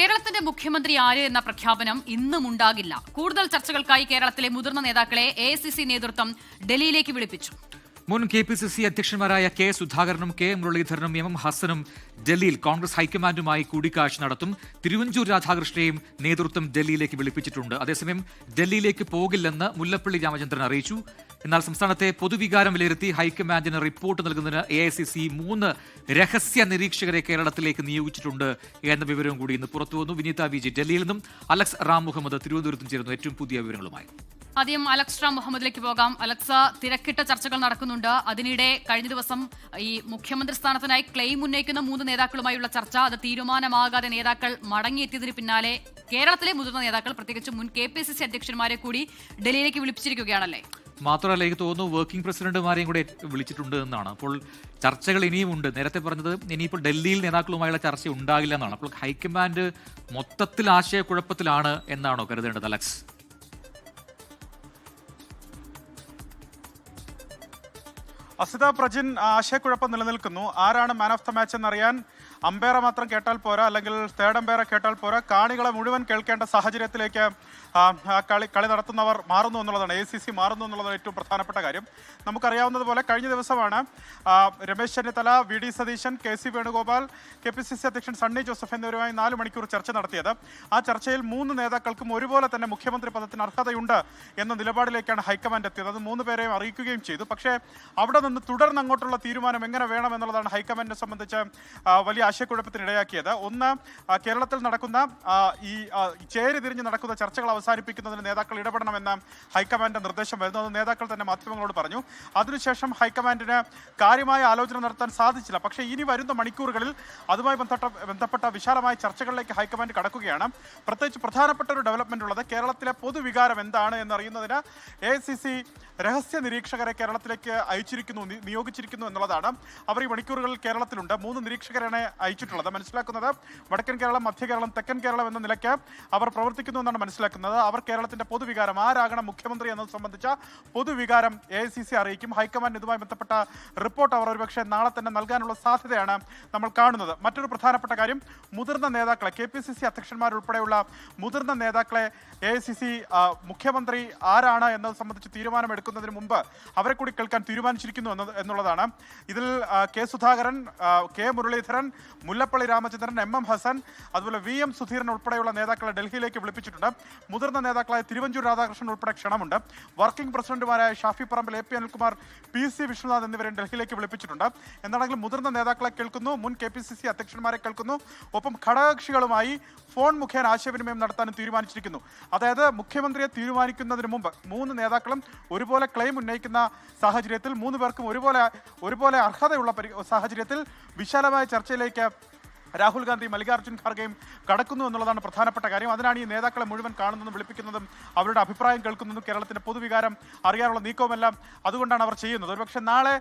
കേരളത്തിന്റെ മുഖ്യമന്ത്രി ആര് എന്ന പ്രഖ്യാപനം ഇന്നും ഉണ്ടാകില്ല. കൂടുതൽ ചർച്ചകൾക്കായി കേരളത്തിലെ മുതിർന്ന നേതാക്കളെ AICC നേതൃത്വം ഡൽഹിയിലേക്ക് വിളിപ്പിച്ചു. മുൻ KPCC അധ്യക്ഷന്മാരായ K. സുധാകരനും K. മുരളീധരനും M. ഹസനും ഡൽഹിയിൽ കോൺഗ്രസ് ഹൈക്കമാൻഡുമായി കൂടിക്കാഴ്ച നടത്തും. തിരുവഞ്ചൂർ രാധാകൃഷ്ണനെയും നേതൃത്വം ഡൽഹിയിലേക്ക് വിളിപ്പിച്ചിട്ടുണ്ട്. അതേസമയം ഡൽഹിയിലേക്ക് പോകില്ലെന്ന് മുല്ലപ്പള്ളി രാമചന്ദ്രൻ അറിയിച്ചു. എന്നാൽ സംസ്ഥാനത്തെ പൊതുവികാരം വിലയിരുത്തി ഹൈക്കമാൻഡിന് റിപ്പോർട്ട് നൽകുന്നതിന് AICC 3 രഹസ്യ നിരീക്ഷകരെ കേരളത്തിലേക്ക് നിയോഗിച്ചിട്ടുണ്ട് എന്ന വിവരവും കൂടി ഇന്ന് പുറത്തുവന്നു. വിനീത VG ഡൽഹിയിൽ നിന്നും അലക്സ് റാം മുഹമ്മദ് തിരുവനന്തപുരത്തും ചേരുന്നു ഏറ്റവും പുതിയ വിവരങ്ങളുമായി. ആദ്യം അലക്സ് റാം മുഹമ്മദിലേക്ക് പോകാം. അലക്സ, തിരക്കിട്ട ചർച്ചകൾ നടക്കുന്നുണ്ട്. അതിനിടെ കഴിഞ്ഞ ദിവസം ഈ മുഖ്യമന്ത്രി സ്ഥാനത്തിനായി ക്ലെയിം ഉന്നയിക്കുന്ന 3 നേതാക്കളുമായുള്ള ചർച്ച അത് തീരുമാനമാകാതെ നേതാക്കൾ മടങ്ങിയെത്തിയതിന് പിന്നാലെ കേരളത്തിലെ മുതിർന്ന നേതാക്കൾ പ്രത്യേകിച്ച് മുൻ KPCC അധ്യക്ഷന്മാരെ കൂടി ഡൽഹിയിലേക്ക് വിളിപ്പിച്ചിരിക്കുകയാണല്ലേ? മാത്രമല്ല എനിക്ക് തോന്നുന്നു വർക്കിംഗ് പ്രസിഡന്റുമാരെയും കൂടെ വിളിച്ചിട്ടുണ്ട് എന്നാണ്. അപ്പോൾ ചർച്ചകൾ ഇനിയുമുണ്ട്. നേരത്തെ പറഞ്ഞത് ഇനിയിപ്പോൾ ഡൽഹിയിൽ നേതാക്കളുമായുള്ള ചർച്ച ഉണ്ടാകില്ല എന്നാണ്. അപ്പോൾ ഹൈക്കമാൻഡ് മൊത്തത്തിൽ ആശയക്കുഴപ്പത്തിലാണ് എന്നാണോ കരുതേണ്ടത് അലക്സ്? അസിത പ്രജിൻ, ആശയക്കുഴപ്പം നിലനിൽക്കുന്നു. ആരാണ് മാൻ ഓഫ് ദ മാച്ച് എന്നറിയാൻ അമ്പയറെ മാത്രം കേട്ടാൽ പോരാ, അല്ലെങ്കിൽ തേർഡ് അമ്പയറെ കേട്ടാൽ പോരാ, കാണികളെ മുഴുവൻ കേൾക്കേണ്ട സാഹചര്യത്തിലേക്ക് കളി നടത്തുന്നവർ മാറുന്നു എന്നുള്ളതാണ്, AICC മാറുന്നു എന്നുള്ളതാണ് ഏറ്റവും പ്രധാനപ്പെട്ട കാര്യം. നമുക്കറിയാവുന്നതുപോലെ കഴിഞ്ഞ ദിവസമാണ് Ramesh Chennithala, VD Satheesan, KC Venugopal, KPCC അധ്യക്ഷൻ സണ്ണി ജോസഫ് എന്നിവരുമായി 4 മണിക്കൂർ ചർച്ച നടത്തിയത്. ആ ചർച്ചയിൽ 3 നേതാക്കൾക്കും ഒരുപോലെ തന്നെ മുഖ്യമന്ത്രി പദത്തിന് അർഹതയുണ്ട് എന്ന നിലപാടിലേക്കാണ് ഹൈക്കമാൻഡ് എത്തിയത്. അത് 3 പേരെയും അറിയിക്കുകയും ചെയ്തു. പക്ഷേ അവിടെ നിന്ന് തുടർന്ന് അങ്ങോട്ടുള്ള തീരുമാനം എങ്ങനെ വേണം എന്നുള്ളതാണ് ഹൈക്കമാൻഡിനെ സംബന്ധിച്ച് വലിയ ആശയക്കുഴപ്പത്തിന് ഇടയാക്കിയത്. ഒന്ന്, കേരളത്തിൽ നടക്കുന്ന ഈ ചേരി തിരിഞ്ഞ് നടക്കുന്ന ചർച്ചകൾ അവസാനിപ്പിക്കുന്നതിന് നേതാക്കൾ ഇടപെടണമെന്ന ഹൈക്കമാൻഡിന്റെ നിർദ്ദേശം വരുന്നു. അത് നേതാക്കൾ തന്നെ മാധ്യമങ്ങളോട് പറഞ്ഞു. അതിനുശേഷം ഹൈക്കമാൻഡിന് കാര്യമായ ആലോചന നടത്താൻ സാധിച്ചില്ല. പക്ഷേ ഇനി വരുന്ന മണിക്കൂറുകളിൽ അതുമായി ബന്ധപ്പെട്ട വിശാലമായ ചർച്ചകളിലേക്ക് ഹൈക്കമാൻഡ് കടക്കുകയാണ്. പ്രത്യേകിച്ച് പ്രധാനപ്പെട്ട ഒരു ഡെവലപ്മെന്റ് ഉള്ളത് കേരളത്തിലെ പൊതുവികാരം എന്താണ് എന്നറിയുന്നതിന് AICC രഹസ്യ നിരീക്ഷകരെ കേരളത്തിലേക്ക് നിയോഗിച്ചിരിക്കുന്നു എന്നുള്ളതാണ്. അവർ ഈ മണിക്കൂറുകളിൽ കേരളത്തിലുണ്ട്. 3 നിരീക്ഷകരാണ് അയച്ചിട്ടുള്ളത്. മനസ്സിലാക്കുന്നത് വടക്കൻ കേരളം, മധ്യ കേരളം, തെക്കൻ കേരളം എന്ന നിലയ്ക്ക് അവർ പ്രവർത്തിക്കുന്നു എന്നാണ് മനസ്സിലാക്കുന്നത്. അവർ കേരളത്തിന്റെ പൊതുവികാരം, ആരാകണം മുഖ്യമന്ത്രി എന്നത് സംബന്ധിച്ച പൊതുവികാരം AICC അറിയിക്കും. ഹൈക്കമാൻഡ് ഇതുമായി ബന്ധപ്പെട്ട റിപ്പോർട്ട് അവർ ഒരുപക്ഷെ നാളെ തന്നെ നൽകാനുള്ള സാധ്യതയാണ് നമ്മൾ കാണുന്നത്. മറ്റൊരു പ്രധാനപ്പെട്ട കാര്യം, മുതിർന്ന നേതാക്കളെ, KPCC അധ്യക്ഷന്മാരുൾപ്പെടെയുള്ള മുതിർന്ന നേതാക്കളെ AICC മുഖ്യമന്ത്രി ആരാണ് എന്നത് സംബന്ധിച്ച് തീരുമാനമെടുക്കുന്നതിന് മുമ്പ് അവരെ കൂടി കേൾക്കാൻ തീരുമാനിച്ചിരിക്കുന്നു എന്നുള്ളതാണ്. ഇതിൽ K. Sudhakaran, K. Muraleedharan, Mullappally Ramachandran, M. Hasan, അതുപോലെ VM സുധീരൻ ഉൾപ്പെടെയുള്ള നേതാക്കളെ ഡൽഹിയിലേക്ക് വിളിപ്പിച്ചിട്ടുണ്ട്. മുതിർന്ന നേതാക്കളായ തിരുവഞ്ചൂർ രാധാകൃഷ്ണൻ ഉൾപ്പെടെ ക്ഷണമുണ്ട്. വർക്കിംഗ് പ്രസിഡന്റുമാരായ ഷാഫി പറമ്പിൽ, AP അനിൽകുമാർ, PC വിഷ്ണുനാഥ് എന്നിവരെ ഡൽഹിയിലേക്ക് വിളിപ്പിച്ചിട്ടുണ്ട്. എന്താണെങ്കിലും മുതിർന്ന നേതാക്കളെ കേൾക്കുന്നു, മുൻ KPCC അധ്യക്ഷന്മാരെ കേൾക്കുന്നു, ഒപ്പം ഘടകകക്ഷികളുമായി ഫോൺ മുഖേന ആശയവിനിമയം നടത്താനും തീരുമാനിച്ചിരിക്കുന്നു. അതായത് മുഖ്യമന്ത്രിയെ തീരുമാനിക്കുന്നതിന് മുമ്പ് 3 നേതാക്കളും ഒരുപോലെ ക്ലെയിം ഉന്നയിക്കുന്ന സാഹചര്യത്തിൽ, 3 പേർക്കും ഒരുപോലെ അർഹതയുള്ള സാഹചര്യത്തിൽ വിശാലമായ ചർച്ചയിലേക്ക് രാഹുൽ ഗാന്ധി, മല്ലികാർജ്ജുൻ ഖാർഗെയും കടക്കുന്നു എന്നുള്ളതാണ് പ്രധാനപ്പെട്ട കാര്യം. അതിനാണ് ഈ നേതാക്കളെ മുഴുവൻ കാണുന്നതും വിളിപ്പിക്കുന്നതും അവരുടെ അഭിപ്രായം കേൾക്കുന്നതും കേരളത്തിന്റെ പൊതുവികാരം അറിയാനുള്ള നീക്കവുമെല്ലാം അതുകൊണ്ടാണ് അവർ ചെയ്യുന്നത്. ഒരുപക്ഷെ നാളെ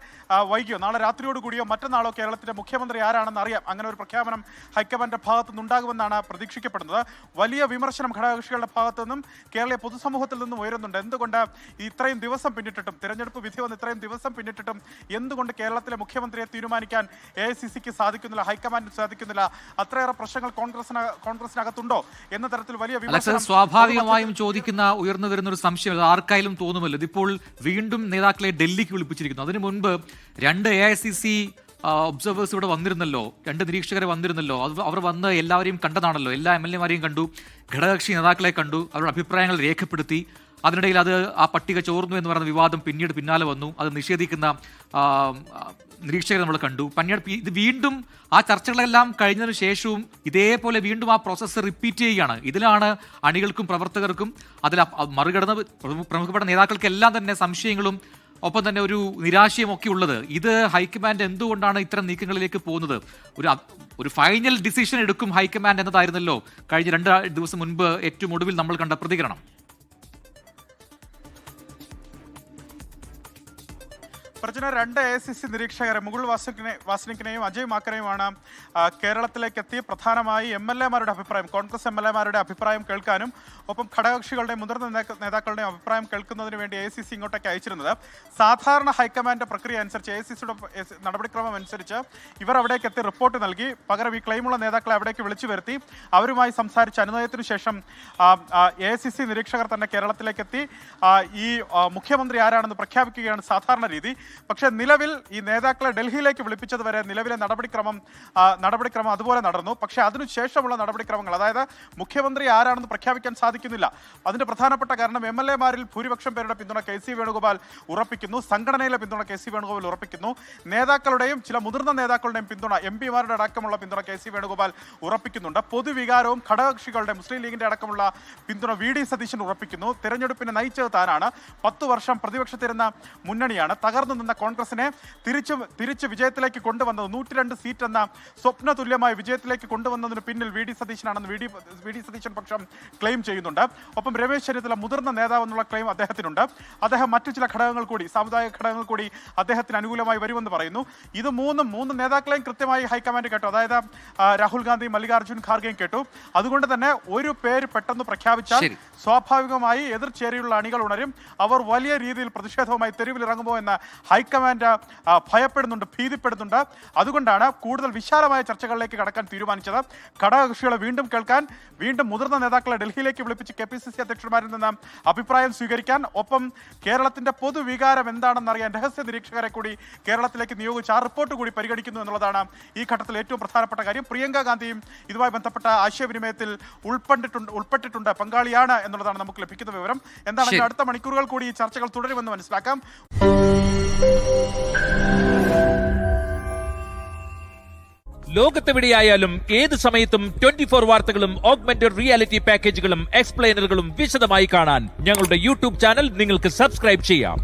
വൈകിയോ, നാളെ രാത്രിയോടുകൂടിയോ മറ്റന്നാളോ കേരളത്തിന്റെ മുഖ്യമന്ത്രി ആരാണെന്ന് അറിയാം. അങ്ങനെ ഒരു പ്രഖ്യാപനം ഹൈക്കമാൻഡിന്റെ ഭാഗത്തു നിന്നുണ്ടാകുമെന്നാണ് പ്രതീക്ഷിക്കപ്പെടുന്നത്. വലിയ വിമർശനം ഘടകകക്ഷികളുടെ ഭാഗത്തു നിന്നും കേരളീയ പൊതുസമൂഹത്തിൽ നിന്നും ഉയരുന്നുണ്ട്. എന്തുകൊണ്ട് ഇത്രയും ദിവസം പിന്നിട്ടിട്ടും, തിരഞ്ഞെടുപ്പ് വിധി വന്ന് ഇത്രയും ദിവസം പിന്നിട്ടിട്ടും എന്തുകൊണ്ട് കേരളത്തിലെ മുഖ്യമന്ത്രിയെ തീരുമാനിക്കാൻ AICCക്ക് സാധിക്കുന്നില്ല, ഹൈക്കമാൻഡിന് സാധിക്കുന്നില്ല? അത്രയേറെ പ്രശ്നങ്ങൾ കോൺഗ്രസിനകത്തുണ്ടോ എന്ന തരത്തിൽ വലിയ വിമർശനം സ്വാഭാവികമായും ഉയർന്നു വരുന്ന ഒരു സംശയം ആർക്കായാലും തോന്നുമല്ലോ. ഇതിപ്പോൾ വീണ്ടും നേതാക്കളെ ഡൽഹിക്ക് വിളിപ്പിച്ചിരിക്കുന്നു. അതിനു മുൻപ് 2 AICC ഒബ്സർവേഴ്സ് ഇവിടെ വന്നിരുന്നല്ലോ, 2 നിരീക്ഷകരെ വന്നിരുന്നല്ലോ. അവർ വന്ന് എല്ലാവരെയും കണ്ടതാണല്ലോ, എല്ലാ MLA മാരെയും കണ്ടു, ഘടകകക്ഷി നേതാക്കളെ കണ്ടു, അവരുടെ അഭിപ്രായങ്ങൾ രേഖപ്പെടുത്തി. അതിനിടയിൽ ആ പട്ടിക ചോർന്നു എന്ന് പറയുന്ന വിവാദം പിന്നാലെ വന്നു. അത് നിഷേധിക്കുന്ന നിരീക്ഷകരെ നമ്മൾ കണ്ടു. ഇത് വീണ്ടും ആ ചർച്ചകളെല്ലാം കഴിഞ്ഞതിന് ശേഷവും ഇതേപോലെ വീണ്ടും ആ പ്രോസസ്സ് റിപ്പീറ്റ് ചെയ്യുകയാണ്. ഇതിലാണ് അണികൾക്കും പ്രവർത്തകർക്കും അതിൽ മറികടന്ന് പ്രമുഖപ്പെട്ട നേതാക്കൾക്കെല്ലാം തന്നെ സംശയങ്ങളും ഒപ്പം തന്നെ ഒരു നിരാശയും ഒക്കെ ഉള്ളത്. ഇത് ഹൈക്കമാൻഡ് എന്തുകൊണ്ടാണ് ഇത്തരം നീക്കങ്ങളിലേക്ക് പോകുന്നത്? ഒരു ഫൈനൽ ഡിസിഷൻ എടുക്കും ഹൈക്കമാൻഡ് എന്നതായിരുന്നല്ലോ കഴിഞ്ഞ 2 ദിവസം മുൻപ് ഏറ്റവും ഒടുവിൽ നമ്മൾ കണ്ട പ്രതികരണം. പ്രജന 2 AICC നിരീക്ഷകരെ മുകുൾ വാസ്നിക്കിനെയും അജയ് മാക്കനെയുമാണ് കേരളത്തിലേക്ക് എത്തി പ്രധാനമായി MLA-മാരുടെ അഭിപ്രായം, കോൺഗ്രസ് MLA-മാരുടെ അഭിപ്രായം കേൾക്കാനും ഒപ്പം ഘടകകക്ഷികളുടെയും മുതിർന്ന നേതാക്കളുടെയും അഭിപ്രായം കേൾക്കുന്നതിന് വേണ്ടി AICC ഇങ്ങോട്ടേക്ക് അയച്ചിരുന്നത്. സാധാരണ ഹൈക്കമാൻഡ് പ്രക്രിയ അനുസരിച്ച് AICCയുടെ നടപടിക്രമം അനുസരിച്ച് ഇവർ അവിടേക്ക് എത്തി റിപ്പോർട്ട് നൽകി പകരം ഈ ക്ലെയിമുള്ള നേതാക്കളെ അവിടേക്ക് വിളിച്ചു വരുത്തി അവരുമായി സംസാരിച്ച് അനുനയത്തിനു ശേഷം AICC നിരീക്ഷകർ തന്നെ കേരളത്തിലേക്ക് എത്തി ഈ മുഖ്യമന്ത്രി ആരാണെന്ന് പ്രഖ്യാപിക്കുകയാണ് സാധാരണ രീതി. പക്ഷേ നിലവിൽ ഈ നേതാക്കളെ ഡൽഹിയിലേക്ക് വിളിപ്പിച്ചത് വരെ നിലവിലെ നടപടിക്രമം അതുപോലെ നടന്നു. പക്ഷേ അതിനുശേഷമുള്ള നടപടിക്രമങ്ങൾ, അതായത് മുഖ്യമന്ത്രി ആരാണെന്ന് പ്രഖ്യാപിക്കാൻ സാധിക്കുന്നില്ല. അതിന്റെ പ്രധാനപ്പെട്ട കാരണം MLA-മാരിൽ ഭൂരിപക്ഷം പേരുടെ പിന്തുണ KC വേണുഗോപാൽ ഉറപ്പിക്കുന്നു, സംഘടനയിലെ പിന്തുണ KC വേണുഗോപാൽ ഉറപ്പിക്കുന്നു, നേതാക്കളുടെയും ചില മുതിർന്ന നേതാക്കളുടെയും പിന്തുണ MP-മാരുടെ അടക്കമുള്ള പിന്തുണ KC വേണുഗോപാൽ ഉറപ്പിക്കുന്നുണ്ട്. പൊതുവികാരവും ഘടകകക്ഷികളുടെ മുസ്ലിം ലീഗിന്റെ അടക്കമുള്ള പിന്തുണ VD സതീശൻ ഉറപ്പിക്കുന്നു. തെരഞ്ഞെടുപ്പിനെ നയിച്ചത് താനാണ്. 10 വർഷം പ്രതിപക്ഷത്തിരുന്ന മുന്നണിയാണ്. തകർന്നു നിന്ന കോൺഗ്രസിനെ തിരിച്ച് വിജയത്തിലേക്ക് കൊണ്ടുവന്നത് 102 സീറ്റ് എന്ന സ്വപ്ന തുല്യമായ വിജയത്തിലേക്ക് കൊണ്ടുവന്നതിന് പിന്നിൽ VD സതീശനാണെന്ന് VD സതീശൻ പക്ഷം ക്ലെയിം ചെയ്യുന്നുണ്ട്. ഒപ്പം രമേശ് ചെന്നിത്തല മുതിർന്ന നേതാവ് എന്നുള്ള ക്ലെയിം അദ്ദേഹത്തിനുണ്ട്. അദ്ദേഹം മറ്റു ചില ഘടകങ്ങൾ കൂടി, സാമുദായിക ഘടകങ്ങൾ കൂടി അദ്ദേഹത്തിന് അനുകൂലമായി വരുമെന്ന് പറയുന്നു. ഇത് മൂന്ന് നേതാക്കളെയും കൃത്യമായി ഹൈക്കമാൻഡ് കേട്ടു. അതായത് രാഹുൽ ഗാന്ധി, മല്ലികാർജ്ജുൻ ഖാർഗെയും കേട്ടു. അതുകൊണ്ട് തന്നെ ഒരു പേര് പെട്ടെന്ന് പ്രഖ്യാപിച്ചാൽ സ്വാഭാവികമായി എതിർചേരിയുള്ള അണികൾ ഉണരും. അവർ വലിയ രീതിയിൽ പ്രതിഷേധവുമായി തെരുവിലിറങ്ങുമോ എന്ന് ഹൈക്കമാൻഡ് ഭയപ്പെടുന്നുണ്ട്, ഭീതിപ്പെടുന്നുണ്ട്. അതുകൊണ്ടാണ് കൂടുതൽ വിശാലമായ ചർച്ചകളിലേക്ക് കടക്കാൻ തീരുമാനിച്ചത്. ഘടകകക്ഷികളെ വീണ്ടും കേൾക്കാൻ, വീണ്ടും മുതിർന്ന നേതാക്കളെ ഡൽഹിയിലേക്ക് വിളിപ്പിച്ച് KPCC അധ്യക്ഷന്മാരിൽ നിന്ന് അഭിപ്രായം സ്വീകരിക്കാൻ, ഒപ്പം കേരളത്തിന്റെ പൊതുവികാരം എന്താണെന്നറിയാൻ രഹസ്യ നിരീക്ഷകരെ കൂടി കേരളത്തിലേക്ക് നിയോഗിച്ച് ആ റിപ്പോർട്ട് കൂടി പരിഗണിക്കുന്നു എന്നുള്ളതാണ് ഈ ഘട്ടത്തിൽ ഏറ്റവും പ്രധാനപ്പെട്ട കാര്യം. പ്രിയങ്ക ഗാന്ധിയും ഇതുമായി ബന്ധപ്പെട്ട ആശയവിനിമയത്തിൽ ഉൾപ്പെട്ടിട്ടുണ്ട്, പങ്കാളിയാണ് എന്നുള്ളതാണ് നമുക്ക് ലഭിക്കുന്ന വിവരം. എന്താണെങ്കിലും അടുത്ത മണിക്കൂറുകൾ കൂടി ഈ ചർച്ചകൾ തുടരുമെന്ന് മനസ്സിലാക്കാം. ലോകത്തെവിടെയായാലും ഏത് സമയത്തും 24 വാർത്തകളും ഓഗ്മെന്റഡ് റിയാലിറ്റി പാക്കേജുകളും എക്സ്പ്ലെയിനറുകളും വിശദമായി കാണാൻ ഞങ്ങളുടെ YouTube ചാനൽ നിങ്ങൾക്ക് സബ്സ്ക്രൈബ് ചെയ്യാം.